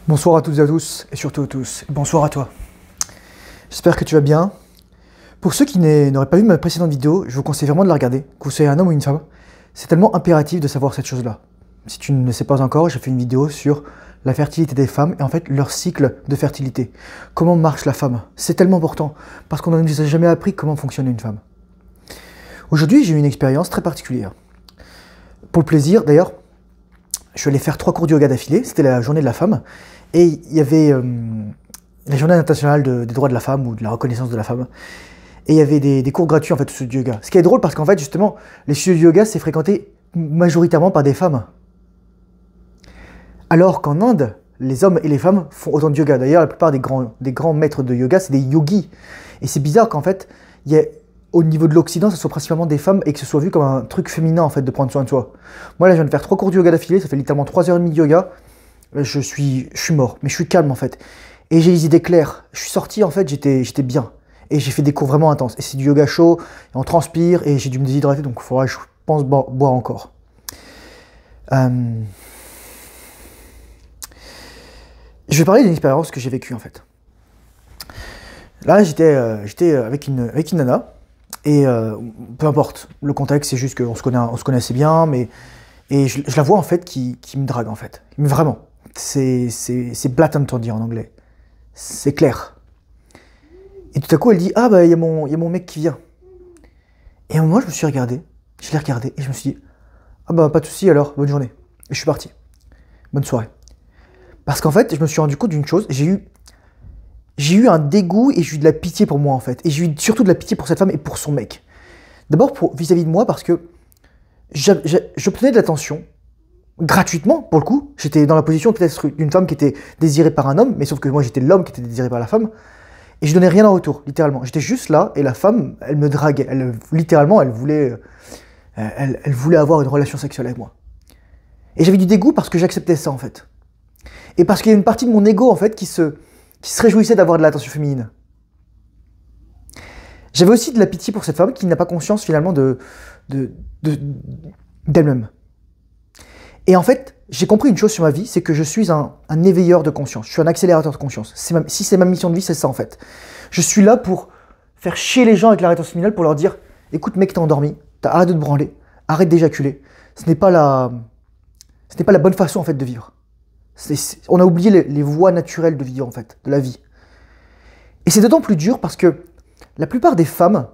Bonsoir à toutes et à tous, et surtout à tous. Bonsoir à toi. J'espère que tu vas bien. Pour ceux qui n'auraient pas vu ma précédente vidéo, je vous conseille vraiment de la regarder, que vous soyez un homme ou une femme. C'est tellement impératif de savoir cette chose-là. Si tu ne le sais pas encore, j'ai fait une vidéo sur la fertilité des femmes et en fait leur cycle de fertilité. Comment marche la femme? C'est tellement important, parce qu'on ne nous a jamais appris comment fonctionne une femme. Aujourd'hui, j'ai eu une expérience très particulière. Pour le plaisir, d'ailleurs, je suis allé faire 3 cours de yoga d'affilée, c'était la journée de la femme, et il y avait la journée internationale des droits de la femme, ou de la reconnaissance de la femme, et il y avait des cours gratuits en fait au studio de yoga. Ce qui est drôle parce qu'en fait, justement, les studios de yoga, c'est fréquenté majoritairement par des femmes. Alors qu'en Inde, les hommes et les femmes font autant de yoga. D'ailleurs, la plupart des grands maîtres de yoga, c'est des yogis. Et c'est bizarre qu'en fait, au niveau de l'Occident, ce soit principalement des femmes et que ce soit vu comme un truc féminin en fait de prendre soin de soi. Moi là, je viens de faire 3 cours de yoga d'affilée, ça fait littéralement 3h30 de yoga. Je suis mort, mais je suis calme en fait. Et j'ai les idées claires. Je suis sorti en fait, j'étais bien. Et j'ai fait des cours vraiment intenses. Et c'est du yoga chaud, et on transpire, et j'ai dû me déshydrater, donc il faudra, je pense, boire encore. Je vais parler d'une expérience que j'ai vécue en fait. Là, j'étais avec une nana. Et peu importe, le contexte, c'est juste qu'on se connaît assez bien, et je la vois en fait qui me drague en fait. Mais vraiment, c'est blatant on dit en anglais. C'est clair. Et tout à coup, elle dit: ah bah il y a mon mec qui vient. Et à un moment, je me suis regardé, je l'ai regardé, et je me suis dit: ah bah pas de soucis alors, bonne journée. Et je suis parti. Bonne soirée. Parce qu'en fait, je me suis rendu compte d'une chose, j'ai eu un dégoût et j'ai eu de la pitié pour moi en fait. Et j'ai eu surtout de la pitié pour cette femme et pour son mec. D'abord vis-à-vis de moi parce que j'obtenais de l'attention gratuitement pour le coup. J'étais dans la position peut-être d'une femme qui était désirée par un homme, mais sauf que moi j'étais l'homme qui était désiré par la femme. Et je donnais rien en retour, littéralement. J'étais juste là et la femme, elle me draguait. Littéralement, elle voulait avoir une relation sexuelle avec moi. Et j'avais du dégoût parce que j'acceptais ça en fait. Et parce qu'il y a une partie de mon ego en fait qui se réjouissait d'avoir de l'attention féminine. J'avais aussi de la pitié pour cette femme qui n'a pas conscience finalement d'elle-même. Et en fait, j'ai compris une chose sur ma vie, c'est que je suis un éveilleur de conscience, je suis un accélérateur de conscience. Si c'est ma mission de vie, c'est ça en fait. Je suis là pour faire chier les gens avec la rétention féminine, pour leur dire: écoute mec, t'es endormi, arrête de te branler, arrête d'éjaculer. Ce n'est pas la bonne façon en fait de vivre. On a oublié les voies naturelles de vivre en fait, de la vie. Et c'est d'autant plus dur parce que la plupart des femmes,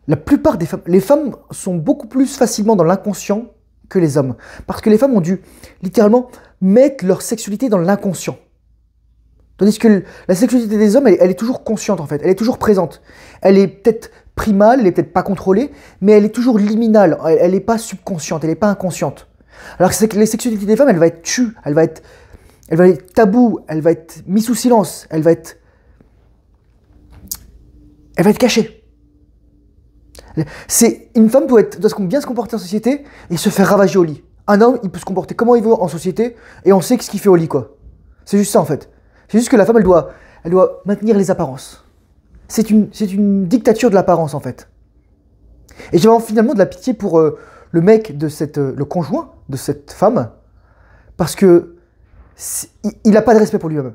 les femmes sont beaucoup plus facilement dans l'inconscient que les hommes. Parce que les femmes ont dû littéralement mettre leur sexualité dans l'inconscient. Tandis que la sexualité des hommes, elle est toujours consciente en fait, elle est toujours présente. Elle est peut-être primale, elle est peut-être pas contrôlée, mais elle est toujours liminale, elle n'est pas subconsciente, elle n'est pas inconsciente. Alors que les sexualités des femmes, elle va être tue, elle va être taboue, elle va être mise sous silence, elle va être cachée. Une femme doit bien se comporter en société et se faire ravager au lit. Un homme, il peut se comporter comment il veut en société et on sait ce qu'il fait au lit, quoi. C'est juste ça, en fait. C'est juste que la femme, elle doit maintenir les apparences. C'est une dictature de l'apparence, en fait. Et j'avais finalement de la pitié pour le mec le conjoint de cette femme, parce que il n'a pas de respect pour lui-même.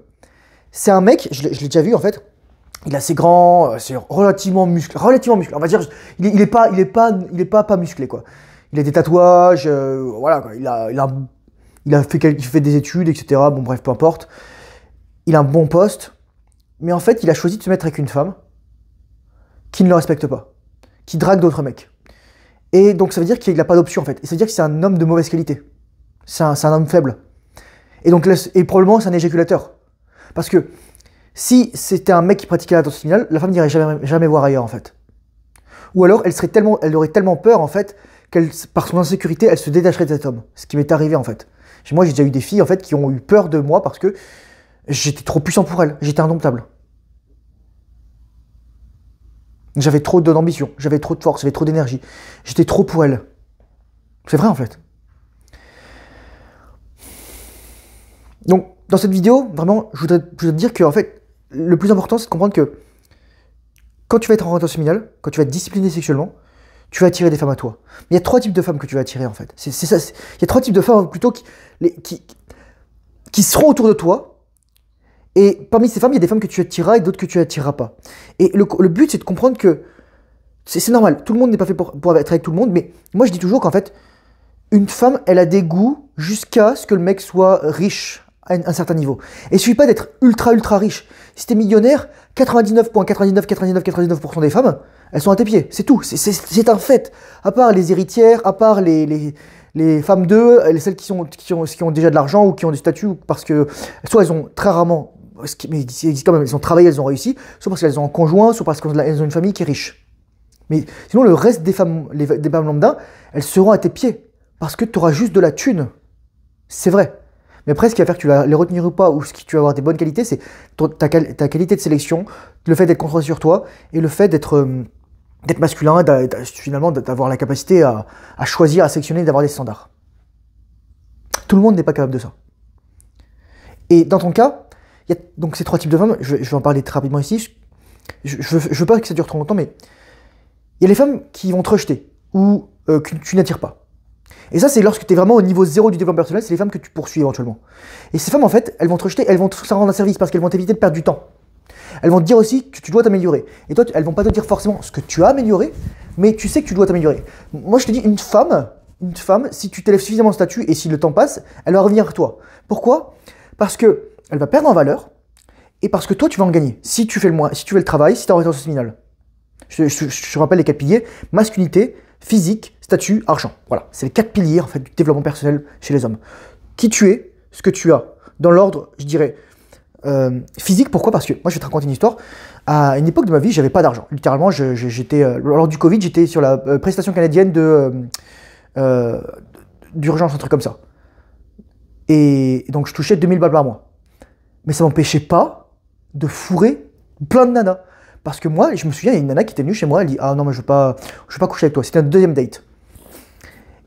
C'est un mec, je l'ai déjà vu, en fait. Il est assez grand, c'est relativement musclé. On va dire, il est pas musclé, quoi. Il a des tatouages, voilà, quoi. Il fait des études, etc. Bon, bref, peu importe. Il a un bon poste, mais en fait, il a choisi de se mettre avec une femme qui ne le respecte pas, qui drague d'autres mecs. Et donc, ça veut dire qu'il n'a pas d'option, en fait. Et ça veut dire que c'est un homme de mauvaise qualité. C'est un homme faible. Et donc, probablement, c'est un éjaculateur. Parce que si c'était un mec qui pratiquait la rétention féminine, la femme n'irait jamais voir ailleurs en fait. Ou alors elle aurait tellement peur en fait qu'elle, par son insécurité, elle se détacherait de cet homme. Ce qui m'est arrivé en fait. Moi j'ai déjà eu des filles en fait qui ont eu peur de moi parce que j'étais trop puissant pour elles, j'étais indomptable. J'avais trop d'ambition, j'avais trop de force, j'avais trop d'énergie. J'étais trop pour elles. C'est vrai en fait. Donc dans cette vidéo, vraiment, je voudrais te dire que en fait, le plus important, c'est de comprendre que quand tu vas être en orientation féminine, quand tu vas être discipliné sexuellement, tu vas attirer des femmes à toi. Mais il y a 3 types de femmes que tu vas attirer en fait. Il y a 3 types de femmes plutôt qui seront autour de toi, Et parmi ces femmes, il y a des femmes que tu attireras et d'autres que tu attireras pas. Et le but, c'est de comprendre que c'est normal. Tout le monde n'est pas fait pour être avec tout le monde, mais moi, je dis toujours qu'en fait, une femme, elle a des goûts jusqu'à ce que le mec soit riche à un certain niveau. Et il suffit pas d'être ultra riche. Si t'es millionnaire, 99,999999% des femmes, elles sont à tes pieds. C'est tout. C'est un fait. À part les héritières, à part les femmes d'eux, celles qui ont déjà de l'argent ou qui ont du statut, parce que soit elles ont très rarement, mais il existe quand même, elles ont travaillé, elles ont réussi, soit parce qu'elles ont un conjoint, soit parce qu'elles ont une famille qui est riche. Mais sinon, le reste des femmes, des femmes lambda, elles seront à tes pieds. Parce que tu auras juste de la thune. C'est vrai. Mais après, ce qui va faire que tu vas les retenir ou pas, ou ce qui tu vas avoir des bonnes qualités, c'est ta qualité de sélection, le fait d'être concentré sur toi, et le fait d'être masculin, finalement d'avoir la capacité à choisir, à sélectionner, d'avoir des standards. Tout le monde n'est pas capable de ça. Et dans ton cas, il y a donc ces 3 types de femmes, je vais en parler très rapidement ici, je veux pas que ça dure trop longtemps, mais il y a les femmes qui vont te rejeter, ou que tu n'attires pas. Et ça, c'est lorsque tu es vraiment au niveau 0 du développement personnel, c'est les femmes que tu poursuis éventuellement. Et ces femmes, en fait, elles vont te rejeter, elles vont te rendre un service parce qu'elles vont t'éviter de perdre du temps. Elles vont te dire aussi que tu dois t'améliorer. Et toi, elles vont pas te dire forcément ce que tu as amélioré, mais tu sais que tu dois t'améliorer. Moi, je te dis, une femme, si tu t'élèves suffisamment de statut et si le temps passe, elle va revenir vers toi. Pourquoi? Parce que elle va perdre en valeur et parce que toi, tu vas en gagner. Si tu fais le travail, si tu as en rétention séminale. Je rappelle les 4 piliers: masculinité, physique, statut, argent. Voilà, c'est les 4 piliers en fait, du développement personnel chez les hommes. Qui tu es, ce que tu as. Dans l'ordre, je dirais, physique, pourquoi? Parce que, moi je vais te raconter une histoire. À une époque de ma vie, j'avais pas d'argent. Littéralement, j'étais, lors du Covid, j'étais sur la prestation canadienne d'urgence, un truc comme ça. Et donc je touchais 2000 balles par mois. Mais ça m'empêchait pas de fourrer plein de nanas. Parce que moi, je me souviens, il y a une nana qui était venue chez moi, elle dit: ah non, mais je veux pas coucher avec toi. C'était un deuxième date.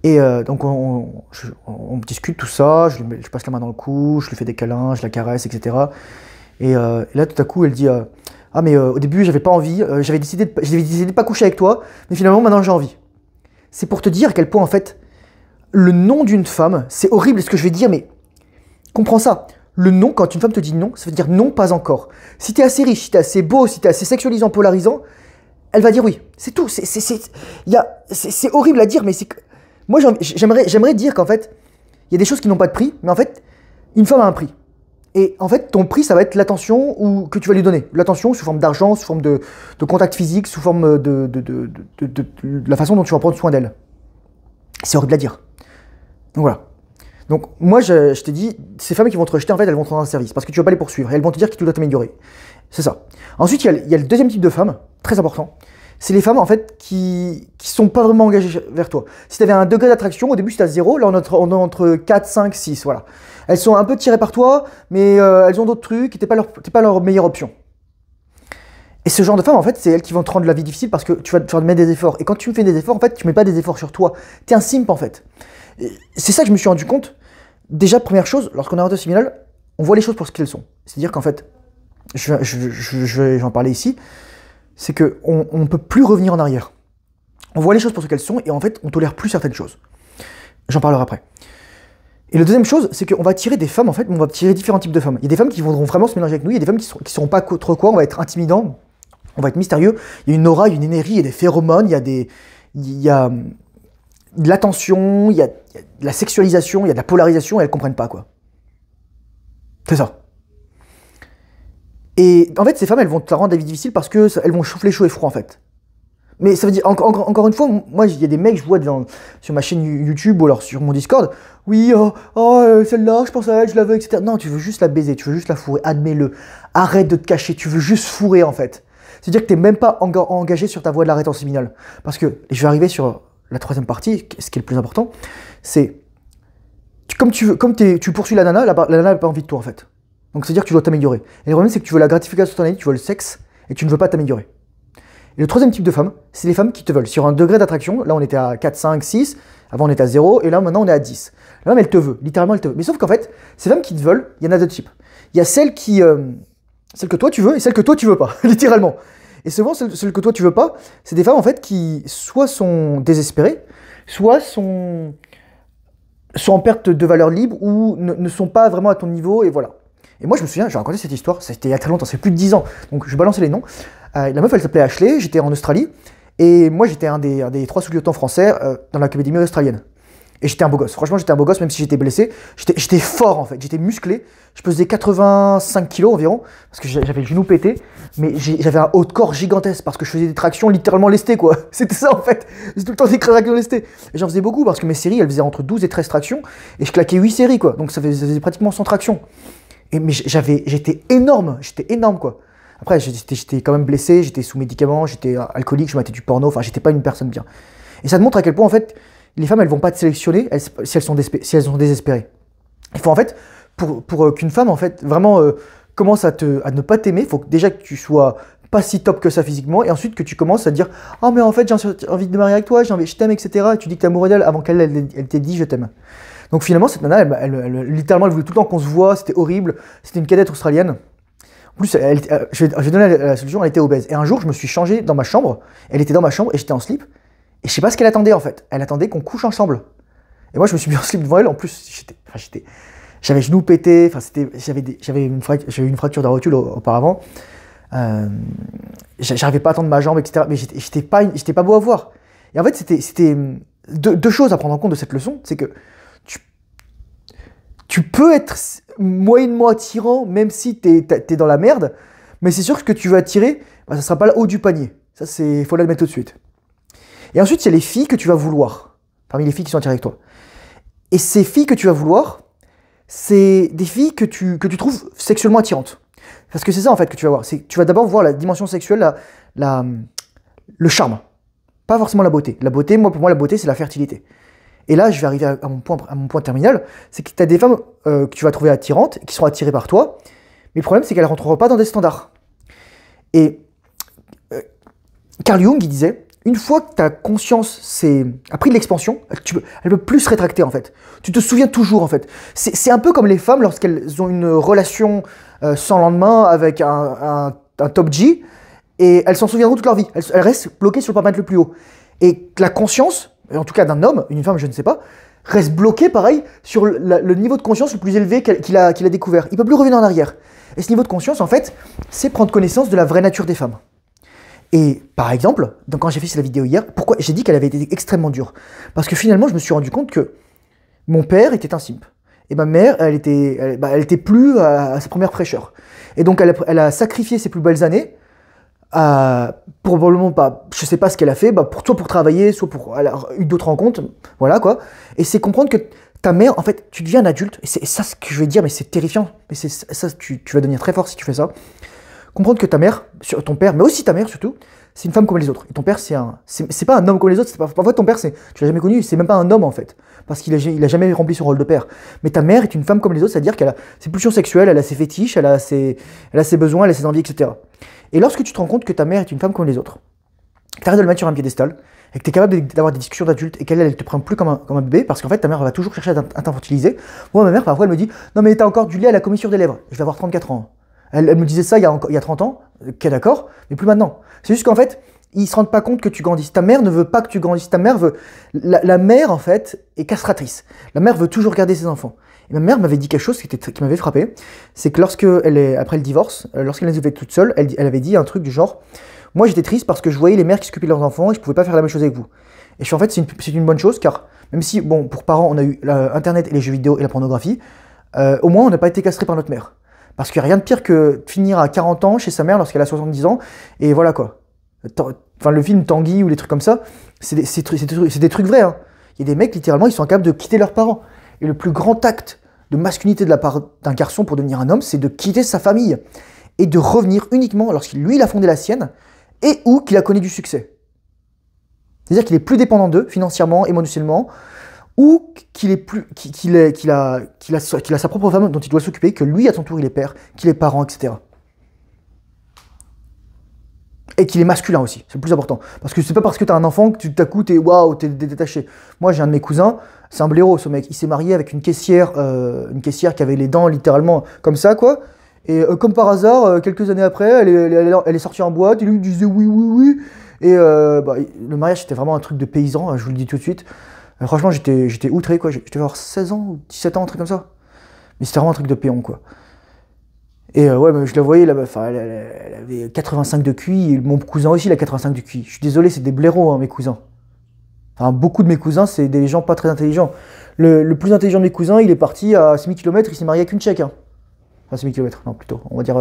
Et donc on discute tout ça, je passe la main dans le cou, je lui fais des câlins, je la caresse, etc. Et là, tout à coup, elle dit: ah mais au début, j'avais pas envie, j'avais décidé de pas coucher avec toi, mais finalement, maintenant, j'ai envie. C'est pour te dire à quel point, en fait, le nom d'une femme, c'est horrible ce que je vais dire, mais comprends ça. Le non, quand une femme te dit non, ça veut dire non, pas encore. Si t'es assez riche, si t'es assez beau, si t'es assez sexualisant, polarisant, elle va dire oui. C'est tout. C'est horrible à dire, mais c'est que... Moi, j'aimerais dire qu'en fait, il y a des choses qui n'ont pas de prix, mais en fait, une femme a un prix. Et en fait, ton prix, ça va être l'attention que tu vas lui donner. L'attention sous forme d'argent, sous forme de contact physique, sous forme de la façon dont tu vas prendre soin d'elle. C'est horrible à dire. Donc voilà. Donc moi, je t'ai dit, ces femmes qui vont te rejeter, en fait, elles vont te rendre un service parce que tu vas pas les poursuivre et elles vont te dire que tu dois t'améliorer. C'est ça. Ensuite, il y a le deuxième type de femmes, très important. C'est les femmes, en fait, qui sont pas vraiment engagées vers toi. Si tu avais un degré d'attraction, au début, c'était à 0, là, on est entre 4, 5, 6, voilà. Elles sont un peu tirées par toi, mais elles ont d'autres trucs et t'es pas leur meilleure option. Et ce genre de femmes, en fait, c'est elles qui vont te rendre la vie difficile parce que tu vas te mettre des efforts. Et quand tu me fais des efforts, en fait, tu mets pas des efforts sur toi. T'es un simp, en fait. C'est ça que je me suis rendu compte. Déjà, première chose, lorsqu'on est en rétention séminale, on voit les choses pour ce qu'elles sont. C'est-à-dire qu'en fait, je vais en parler ici, c'est qu'on ne peut plus revenir en arrière. On voit les choses pour ce qu'elles sont et en fait, on tolère plus certaines choses. J'en parlerai après. Et la deuxième chose, c'est qu'on va attirer des femmes, en fait, on va attirer différents types de femmes. Il y a des femmes qui voudront vraiment se mélanger avec nous, il y a des femmes qui seront pas trop quoi, on va être intimidants, on va être mystérieux, il y a une aura, il y a une énergie, il y a des phéromones, il y a de l'attention, il y a de la sexualisation, il y a de la polarisation et elles comprennent pas quoi. C'est ça. Et en fait, ces femmes, elles vont te rendre la vie difficile parce qu'elles vont chauffer chaud et froid en fait. Mais ça veut dire, encore une fois, moi, il y a des mecs, je vois sur ma chaîne YouTube ou alors sur mon Discord, oui, celle-là, je pense à elle, je la veux, etc. Non, tu veux juste la baiser, tu veux juste la fourrer, admets-le. Arrête de te cacher, tu veux juste fourrer en fait. C'est-à-dire que tu n'es même pas engagé sur ta voie de la rétention séminale. Parce que, et je vais arriver sur la troisième partie, ce qui est le plus important, c'est comme tu poursuis la nana n'a pas envie de toi en fait. Donc c'est-à-dire que tu dois t'améliorer. Et le problème c'est que tu veux la gratification spontanée, tu veux le sexe, et tu ne veux pas t'améliorer. Et le troisième type de femme, c'est les femmes qui te veulent. Sur un degré d'attraction, là on était à 4, 5, 6, avant on était à 0, et là maintenant on est à 10. La femme elle te veut, littéralement elle te veut. Mais sauf qu'en fait, ces femmes qui te veulent, il y en a deux types. Il y a celles que toi tu veux et celles que toi tu veux pas, littéralement. Et souvent, celles que toi tu veux pas, c'est des femmes en fait qui soit sont désespérées, soit sont en perte de valeur libre ou ne sont pas vraiment à ton niveau et voilà. Et moi, je me souviens, j'ai raconté cette histoire, c'était il y a très longtemps, c'est plus de 10 ans. Donc, je balançais les noms. La meuf, elle s'appelait Ashley, j'étais en Australie. Et moi, j'étais un des 3 sous-lieutenants français dans l'académie australienne. Et j'étais un beau gosse. Franchement, j'étais un beau gosse, même si j'étais blessé. J'étais fort, en fait. J'étais musclé. Je pesais 85 kilos environ, parce que j'avais le genou pété. Mais j'avais un haut de corps gigantesque, parce que je faisais des tractions littéralement lestées, quoi. C'était ça, en fait. C'était tout le temps des tractions lestées. Et j'en faisais beaucoup, parce que mes séries, elles faisaient entre 12 et 13 tractions. Et je claquais 8 séries, quoi. Donc ça faisait pratiquement 100 tractions. Mais j'étais énorme, quoi. Après, j'étais quand même blessé, j'étais sous médicaments, j'étais alcoolique, je matais du porno, enfin, j'étais pas une personne bien. Et ça te montre à quel point, en fait, les femmes, elles vont pas te sélectionner si elles sont désespérées. Il faut, en fait, pour qu'une femme, en fait, vraiment commence à ne pas t'aimer, il faut déjà que tu sois pas si top que ça physiquement, et ensuite que tu commences à dire « Ah, mais en fait, j'ai envie de me marier avec toi, je t'aime, etc. » Et tu dis que t'es amoureux d'elle avant qu'elle elle t'ait dit « Je t'aime ». Donc finalement, cette nana, littéralement, elle voulait tout le temps qu'on se voit, c'était horrible, c'était une cadette australienne. En plus, je vais donner la solution, elle était obèse. Et un jour, je me suis changé dans ma chambre, elle était dans ma chambre et j'étais en slip, et je sais pas ce qu'elle attendait en fait. Elle attendait qu'on couche ensemble. Et moi, je me suis mis en slip devant elle, en plus, j'avais genou pété, j'avais une fracture de la rotule auparavant, j'arrivais pas à tendre ma jambe, etc. Mais j'étais pas beau à voir. Et en fait, c'était deux choses à prendre en compte de cette leçon, c'est que tu peux être moyennement attirant même si t'es dans la merde, mais c'est sûr que ce que tu vas attirer, bah, ça sera pas le haut du panier. Ça, faut l'admettre tout de suite. Et ensuite, il y a les filles que tu vas vouloir, parmi les filles qui sont attirées avec toi. Et ces filles que tu vas vouloir, c'est des filles que tu trouves sexuellement attirantes. Parce que c'est ça en fait que tu vas voir. Tu vas d'abord voir la dimension sexuelle, le charme. Pas forcément la beauté. La beauté, pour moi, la beauté, c'est la fertilité. Et là, je vais arriver à mon point terminal, c'est que tu as des femmes que tu vas trouver attirantes, qui seront attirées par toi, mais le problème, c'est qu'elles ne rentreront pas dans des standards. Et Carl Jung, il disait, une fois que ta conscience a pris de l'expansion, elle ne peut plus se rétracter, en fait. Tu te souviens toujours, en fait. C'est un peu comme les femmes, lorsqu'elles ont une relation sans lendemain avec un top G, et elles s'en souviendront toute leur vie. Elles restent bloquées sur le paramètre le plus haut. Et la conscience, en tout cas d'un homme, une femme, je ne sais pas, reste bloqué, pareil, sur le niveau de conscience le plus élevé qu'il a découvert. Il ne peut plus revenir en arrière. Et ce niveau de conscience, en fait, c'est prendre connaissance de la vraie nature des femmes. Et par exemple, donc quand j'ai fait cette vidéo hier, pourquoi j'ai dit qu'elle avait été extrêmement dure? Parce que finalement, je me suis rendu compte que mon père était un simp. Et ma mère, elle était plus à sa première fraîcheur. Et donc, elle a sacrifié ses plus belles années, probablement pas, je sais pas ce qu'elle a fait, soit pour travailler, soit pour elle a eu d'autres rencontres, voilà quoi. Et c'est comprendre que ta mère, en fait, tu deviens un adulte, et c'est ça ce que je vais dire, mais c'est terrifiant, mais c'est ça, tu vas devenir très fort si tu fais ça. Comprendre que ta mère, ton père, mais aussi ta mère surtout, c'est une femme comme les autres. Et ton père, c'est pas un homme comme les autres. Parfois, ton père, tu l'as jamais connu, c'est même pas un homme en fait, parce qu'il a jamais rempli son rôle de père. Mais ta mère est une femme comme les autres, c'est-à-dire qu'elle a ses pulsions sexuelles, elle a ses fétiches, elle a ses besoins, elle a ses envies, etc. Et lorsque tu te rends compte que ta mère est une femme comme les autres, que tu arrêtes de le mettre sur un piédestal, et que tu es capable d'avoir des discussions d'adultes, et qu'elle te prend plus comme un bébé, parce qu'en fait ta mère va toujours chercher à t'infantiliser. Moi, ma mère, parfois, elle me dit « Non mais t'as encore du lait à la commissure des lèvres, je vais avoir 34 ans. » Elle me disait ça il y a 30 ans, ok d'accord, mais plus maintenant. C'est juste qu'en fait, ils se rendent pas compte que tu grandisses. Ta mère ne veut pas que tu grandisses. Ta mère veut... La mère, en fait, est castratrice. La mère veut toujours garder ses enfants. Et ma mère m'avait dit quelque chose qui m'avait frappé. C'est que après le divorce, lorsqu'elle les avait toutes seules, elle avait dit un truc du genre « Moi, j'étais triste parce que je voyais les mères qui s'occupaient de leurs enfants et je pouvais pas faire la même chose avec vous. » Et je suis en fait, c'est une bonne chose, car même si, bon, pour parents, on a eu Internet et les jeux vidéo et la pornographie, au moins, on n'a pas été castré par notre mère. Parce qu'il n'y a rien de pire que finir à 40 ans chez sa mère lorsqu'elle a 70 ans, et voilà quoi. Enfin, le film Tanguy ou les trucs comme ça, c'est des trucs vrais. Hein. Il y a des mecs, littéralement, ils sont incapables de quitter leurs parents. Et le plus grand acte de masculinité de la part d'un garçon pour devenir un homme, c'est de quitter sa famille et de revenir uniquement lorsqu'il a fondé la sienne et ou qu'il a connu du succès. C'est-à-dire qu'il est plus dépendant d'eux, financièrement, émotionnellement, ou qu'il a sa propre femme dont il doit s'occuper, que lui, à son tour, il est père, qu'il est parent, etc. Et qu'il est masculin aussi, c'est le plus important. Parce que c'est pas parce que t'as un enfant que tout à coup t'es détaché. Moi, j'ai un de mes cousins, c'est un blaireau, ce mec. Il s'est marié avec une caissière qui avait les dents littéralement comme ça, quoi. Et comme par hasard, quelques années après, elle est sortie en boîte, et lui disait oui, oui, oui. Et le mariage, c'était vraiment un truc de paysan, je vous le dis tout de suite. Franchement, j'étais outré, quoi. J'étais avoir 16 ans ou 17 ans, un truc comme ça. Mais c'était vraiment un truc de péon, quoi. Et ouais, mais je la voyais, là, enfin, elle avait 85 de QI, et mon cousin aussi, il a 85 de QI. Je suis désolé, c'est des blaireaux, hein, mes cousins. Enfin, beaucoup de mes cousins, c'est des gens pas très intelligents. Le plus intelligent de mes cousins, il est parti à 6000 km, il s'est marié avec une Tchèque. Hein. Enfin, 6000 km, non, plutôt, on va dire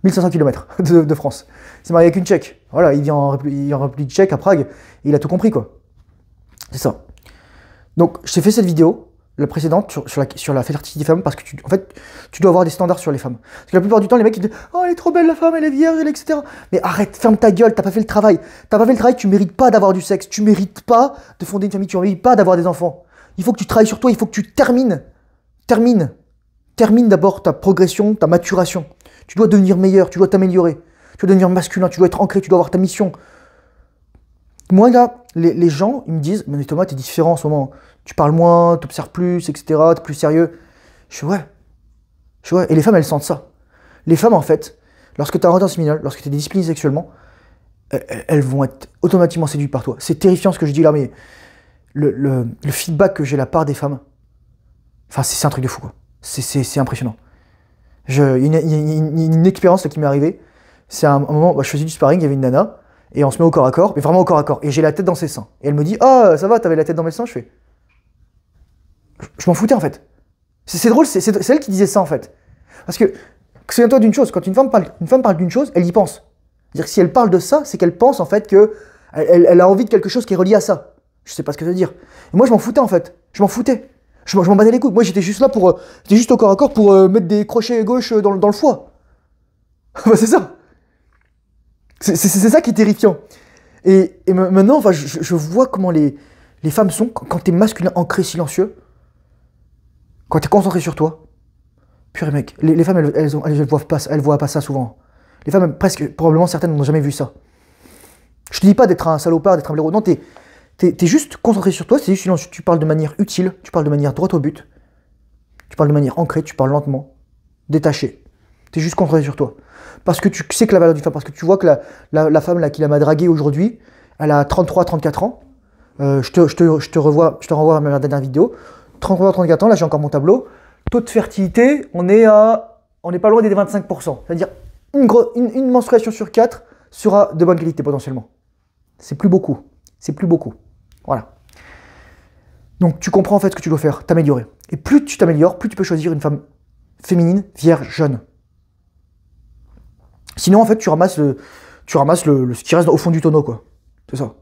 1500 km de France. Il s'est marié avec une Tchèque. Voilà, il vient en République tchèque, à Prague, et il a tout compris, quoi. C'est ça. Donc, je t'ai fait cette vidéo, la précédente, sur la fertilité des femmes, parce que en fait, tu dois avoir des standards sur les femmes. Parce que la plupart du temps, les mecs, ils disent oh, elle est trop belle la femme, elle est vierge, etc. Mais arrête, ferme ta gueule, t'as pas fait le travail. T'as pas fait le travail, tu mérites pas d'avoir du sexe, tu mérites pas de fonder une famille, tu mérites pas d'avoir des enfants. Il faut que tu travailles sur toi, il faut que tu termines. Termine d'abord ta progression, ta maturation. Tu dois devenir meilleur, tu dois t'améliorer. Tu dois devenir masculin, tu dois être ancré, tu dois avoir ta mission. Moi, là, les gens, ils me disent mais Thomas, t'es différent en ce moment. Tu parles moins, t'observes plus, etc. T'es plus sérieux. Je suis ouais. Et les femmes, elles sentent ça. Les femmes, en fait, lorsque tu as un retard séminal, lorsque tu es discipliné sexuellement, elles vont être automatiquement séduites par toi. C'est terrifiant ce que je dis là, mais le feedback que j'ai de la part des femmes, enfin, c'est un truc de fou, quoi. C'est impressionnant. Il y a une expérience là, qui m'est arrivée. C'est un moment, je faisais du sparring, il y avait une nana, et on se met au corps à corps, mais vraiment au corps à corps, et j'ai la tête dans ses seins. Et elle me dit ah, ça va, t'avais la tête dans mes seins. Je fais je m'en foutais en fait. C'est drôle, c'est elle qui disait ça en fait. Parce que, souviens-toi d'une chose, quand une femme parle d'une chose, elle y pense. C'est-à-dire que si elle parle de ça, c'est qu'elle pense en fait que elle a envie de quelque chose qui est relié à ça. Je sais pas ce que ça veut dire. Et moi je m'en foutais en fait. Je m'en foutais. Je m'en battais les couilles. Moi j'étais juste là pour. J'étais juste au corps à corps pour mettre des crochets gauche dans le foie. C'est ça. C'est ça qui est terrifiant. Et maintenant, enfin, je vois comment les femmes sont quand t'es masculin, ancré, silencieux. Quand t'es concentré sur toi, purée mec, les femmes elles voient pas ça souvent. Les femmes, presque, probablement certaines n'ont jamais vu ça. Je te dis pas d'être un salopard, d'être un blaireau, non, t'es juste concentré sur toi, c'est juste silencieux, tu parles de manière utile, tu parles de manière droite au but, tu parles de manière ancrée, tu parles lentement, détaché. T'es juste concentré sur toi. Parce que tu sais que la valeur d'une femme, parce que tu vois que la femme là, qui m'a dragué aujourd'hui, elle a 33-34 ans. Je te renvoie à ma dernière vidéo. 33-34 ans, là j'ai encore mon tableau. Taux de fertilité, on est pas loin des 25%. C'est-à-dire une menstruation sur 4 sera de bonne qualité potentiellement. C'est plus beaucoup. Voilà. Donc tu comprends en fait ce que tu dois faire, t'améliorer. Et plus tu t'améliores, plus tu peux choisir une femme féminine, vierge, jeune. Sinon en fait tu ramasses ce qui reste au fond du tonneau, quoi. C'est ça.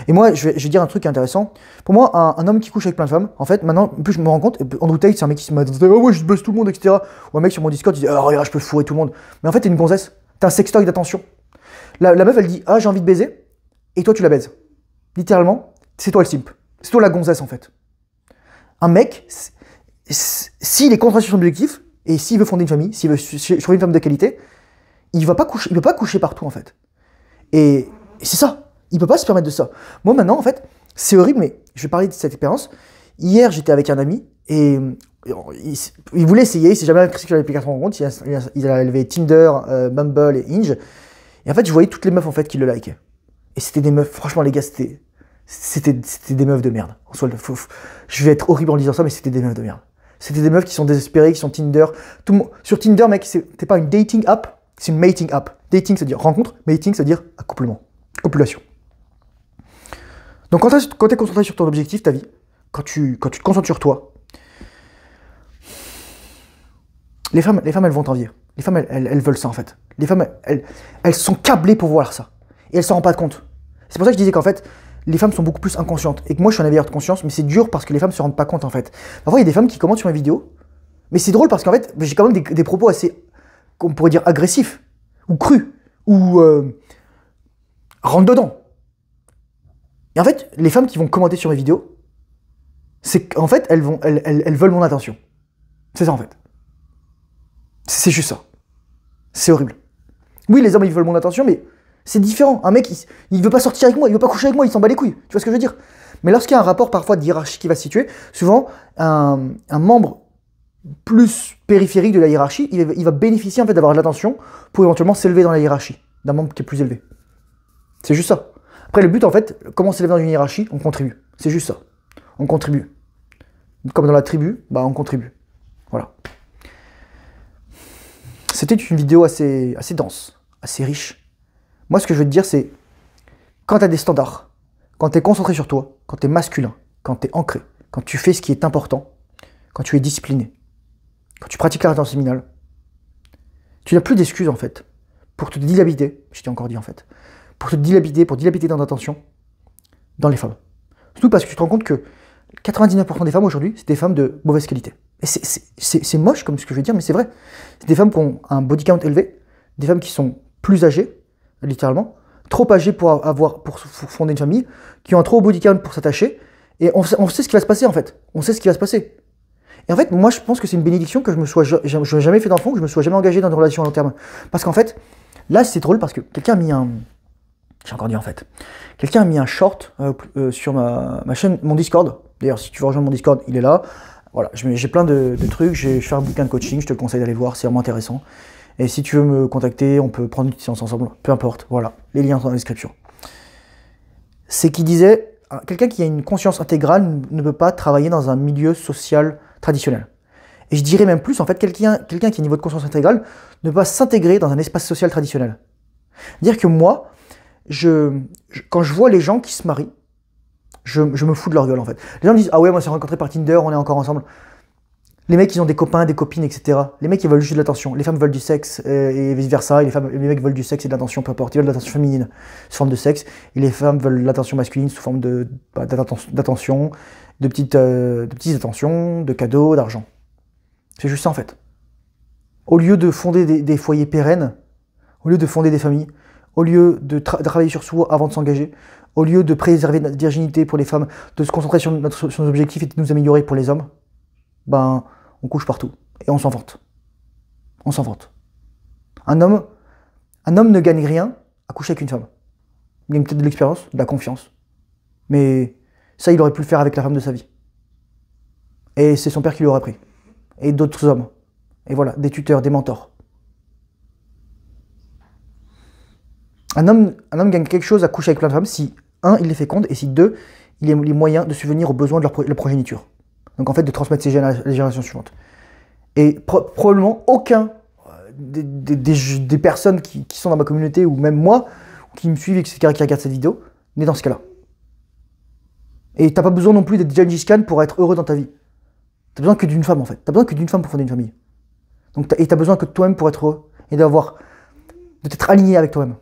Et moi, je vais dire un truc intéressant. Pour moi, un homme qui couche avec plein de femmes, en fait, maintenant, en plus, je me rends compte, Andrew Tate, c'est un mec qui se met oh, ouais, je baisse tout le monde, etc. Ou un mec sur mon Discord, il dit, oh, regarde, je peux fourrer tout le monde. Mais en fait, t'es une gonzesse. T'es un sextoy d'attention. La meuf, elle dit, ah, j'ai envie de baiser. Et toi, tu la baises. Littéralement, c'est toi le simp. C'est toi la gonzesse, en fait. Un mec, s'il est concentré sur son objectif, et s'il veut fonder une famille, s'il veut trouver une femme de qualité, il veut pas coucher partout, en fait. Et c'est ça. Il peut pas se permettre de ça. Moi maintenant, en fait, c'est horrible, mais je vais parler de cette expérience. Hier, j'étais avec un ami et il voulait essayer. Il s'est jamais inscrit sur l'application de rencontre. Il avait Tinder, Bumble et Hinge. Et en fait, je voyais toutes les meufs en fait qui le likaient. Et c'était des meufs. Franchement, les gars, c'était des meufs de merde. En soi, je vais être horrible en disant ça, mais c'était des meufs de merde. C'était des meufs qui sont désespérées, qui sont Tinder. Sur Tinder, mec, c'est pas une dating app, c'est une mating app. Dating, c'est-à-dire rencontre. Mating, c'est-à-dire accouplement, copulation. Donc quand tu es concentré sur ton objectif, ta vie, quand tu te concentres sur toi, les femmes elles vont t'envier. Les femmes elles veulent ça en fait. Les femmes elles sont câblées pour voir ça. Et elles s'en rendent pas compte. C'est pour ça que je disais qu'en fait, les femmes sont beaucoup plus inconscientes. Et que moi je suis un éveilleur de conscience, mais c'est dur parce que les femmes se rendent pas compte en fait. Parfois il y a des femmes qui commentent sur mes vidéos, mais c'est drôle parce qu'en fait j'ai quand même des propos assez, qu'on pourrait dire agressifs, ou crus, ou rentre dedans. Et en fait, les femmes qui vont commenter sur mes vidéos, c'est qu'en fait, elles veulent mon attention. C'est ça en fait. C'est juste ça. C'est horrible. Oui, les hommes, ils veulent mon attention, mais c'est différent. Un mec, il veut pas sortir avec moi, il veut pas coucher avec moi, il s'en bat les couilles. Tu vois ce que je veux dire? Mais lorsqu'il y a un rapport parfois de hiérarchie qui va se situer, souvent, un membre plus périphérique de la hiérarchie, il va bénéficier en fait d'avoir de l'attention pour éventuellement s'élever dans la hiérarchie d'un membre qui est plus élevé. C'est juste ça. Après, le but, en fait, comment s'élever dans une hiérarchie? On contribue. C'est juste ça. On contribue. Comme dans la tribu, bah on contribue. Voilà. C'était une vidéo assez dense, assez riche. Moi, ce que je veux te dire, c'est quand tu as des standards, quand tu es concentré sur toi, quand tu es masculin, quand tu es ancré, quand tu fais ce qui est important, quand tu es discipliné, quand tu pratiques la rétention séminale, tu n'as plus d'excuses en fait pour te dilapider, je t'ai encore dit en fait, pour dilapider ton attention dans les femmes. Surtout parce que tu te rends compte que 99% des femmes aujourd'hui, c'est des femmes de mauvaise qualité. Et c'est moche comme ce que je vais dire, mais c'est vrai. C'est des femmes qui ont un body count élevé, des femmes qui sont plus âgées, littéralement, trop âgées pour fonder une famille, qui ont un trop haut body count pour s'attacher, et on sait ce qui va se passer en fait. On sait ce qui va se passer. Et en fait, moi je pense que c'est une bénédiction que je n'ai jamais fait d'enfant, que je me sois jamais engagé dans une relation à long terme. Parce qu'en fait, là c'est drôle parce que quelqu'un a mis un... J'ai encore dit en fait. Quelqu'un a mis un short sur ma chaîne, mon Discord. D'ailleurs, si tu veux rejoindre mon Discord, il est là. Voilà, j'ai plein de trucs. Je fais un bouquin de coaching, je te le conseille d'aller voir, c'est vraiment intéressant. Et si tu veux me contacter, on peut prendre une petite séance ensemble, peu importe. Voilà, les liens sont dans la description. C'est qu'il disait, quelqu'un qui a une conscience intégrale ne peut pas travailler dans un milieu social traditionnel. Et je dirais même plus, en fait, quelqu'un qui a un niveau de conscience intégrale ne peut pas s'intégrer dans un espace social traditionnel. Dire que moi, quand je vois les gens qui se marient, je me fous de leur gueule en fait. Les gens me disent ah ouais, moi, on s'est rencontrés par Tinder, on est encore ensemble. Les mecs, ils ont des copains, des copines, etc. Les mecs, ils veulent juste de l'attention. Les femmes veulent du sexe et vice versa. Et les mecs veulent du sexe et de l'attention, peu importe. Ils veulent de l'attention féminine sous forme de sexe. Et les femmes veulent de l'attention masculine sous forme d'attention, de petites attentions, de cadeaux, d'argent. C'est juste ça en fait. Au lieu de fonder des foyers pérennes, au lieu de fonder des familles, au lieu de travailler sur soi avant de s'engager, au lieu de préserver notre virginité pour les femmes, de se concentrer sur nos objectifs et de nous améliorer pour les hommes, ben, on couche partout. Et on s'en vante. On s'en vante. Un homme ne gagne rien à coucher avec une femme. Il gagne peut-être de l'expérience, de la confiance. Mais ça, il aurait pu le faire avec la femme de sa vie. Et c'est son père qui lui aurait pris. Et d'autres hommes. Et voilà, des tuteurs, des mentors. Un homme gagne quelque chose à coucher avec plein de femmes si, un, il les féconde, et si, deux, il a les moyens de subvenir aux besoins de leur progéniture. Donc en fait, de transmettre les générations suivantes. Et probablement aucun des personnes qui sont dans ma communauté, ou même moi, qui me suivent, etc., qui regardent cette vidéo, n'est dans ce cas-là. Et t'as pas besoin non plus d'être Gengis Khan pour être heureux dans ta vie. T'as besoin que d'une femme, en fait. T'as besoin que d'une femme pour fonder une famille. Donc t'as besoin que de toi-même pour être heureux, et de t'être aligné avec toi-même.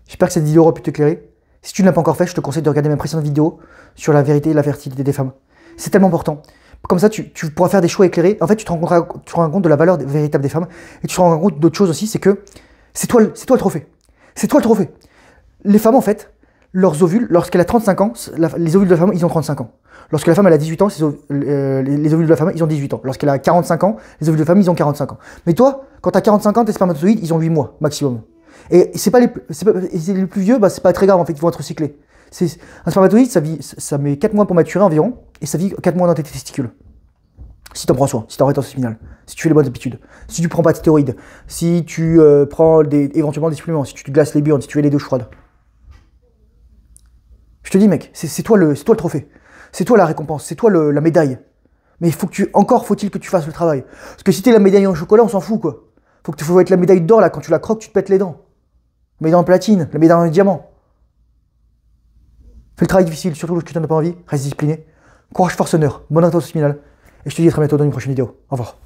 J'espère que cette vidéo aura pu t'éclairer. Si tu ne l'as pas encore fait, je te conseille de regarder mes précédentes vidéos sur la vérité et la fertilité des femmes. C'est tellement important. Comme ça, tu pourras faire des choix éclairés. En fait, tu te rends compte de la valeur véritable des femmes. Et tu te rends compte d'autre chose aussi, c'est que c'est toi le trophée. C'est toi le trophée. Les femmes, en fait, leurs ovules, lorsqu'elle a 35 ans, les ovules de la femme, ils ont 35 ans. Lorsque la femme elle a 18 ans, les ovules de la femme, ils ont 18 ans. Lorsqu'elle a 45 ans, les ovules de la femme, ils ont 45 ans. Mais toi, quand tu as 45 ans, tes spermatozoïdes, ils ont 8 mois maximum. Et c'est les plus vieux, bah, c'est pas très grave, en fait, ils vont être recyclés. Un spermatozoïde, ça met 4 mois pour maturer environ, et ça vit 4 mois dans tes testicules. Si t'en prends soin, si t'es en rétention séminale, si tu fais les bonnes habitudes, si tu prends pas de stéroïdes, si tu prends éventuellement des suppléments, si tu te glaces les burnes, si tu fais les douches froides. Je te dis, mec, c'est toi le trophée. C'est toi la récompense, c'est toi la médaille. Mais encore faut-il que tu fasses le travail. Parce que si t'es la médaille en chocolat, on s'en fout, quoi. Faut être la médaille d'or, là, quand tu la croques, tu te pètes les dents. La médaille en platine, la médaille en diamant. Fais le travail difficile, surtout lorsque tu n'en as pas envie, reste discipliné. Courage, force, honneur, bonne intention séminale. Et je te dis à très bientôt dans une prochaine vidéo. Au revoir.